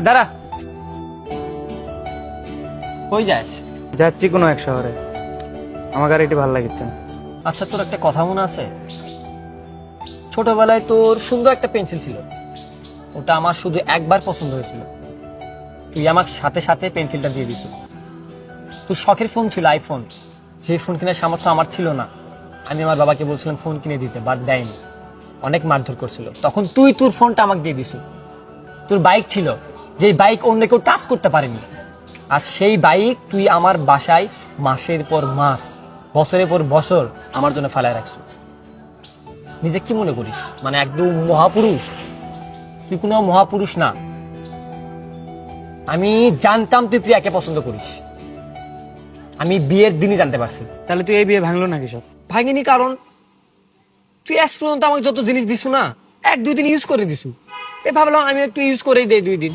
দাঁড়া, কই যাস? যাচ্ছি কোনো এক শহরে, আমার গাড়িটি ভালো লাগছে না। আচ্ছা, তোর একটা কথা মনে আছে? ছোটবেলায় তোর সুন্দর একটা পেন্সিল ছিল, ওটা আমার শুধু একবার পছন্দ হয়েছিল, তুই আমার সাথে সাথে পেন্সিলটা দিয়ে দিস। তোর শখের ফোন ছিল আইফোন, সেই ফোন কেনার সামর্থ্য আমার ছিল না। আমি আমার বাবাকে বলছিলাম ফোন কিনে দিতে, বাট দেয়নি, অনেক মারধর করছিল। তখন তুই তোর ফোনটা আমাকে দিয়ে দিস। তোর বাইক ছিল, যেই বাইক অন্য কেউ টাচ করতে পারেনি, আর সেই বাইক তুই আমার বাসায় মাসের পর মাস, বছরের পর বছর আমার জন্য ফেলায় রাখছ। নিজে কি মনে করিস, মানে একদম মহাপুরুষ? তুই কোনো মহাপুরুষ না। আমি জানতাম তুই প্রিয়াকে পছন্দ করিস, আমি বিয়ের দিনই জানতে পারছি। তাহলে তুই এই বিয়ে ভাঙলো নাকি সব? ভাঙিনি, কারণ তুই আজ পর্যন্ত আমাকে যত জিনিস দিছু না, 1-2 দিন ইউজ করে দিছু, তাই ভাবলাম আমি একটু ইউজ করেই দেই 2 দিন।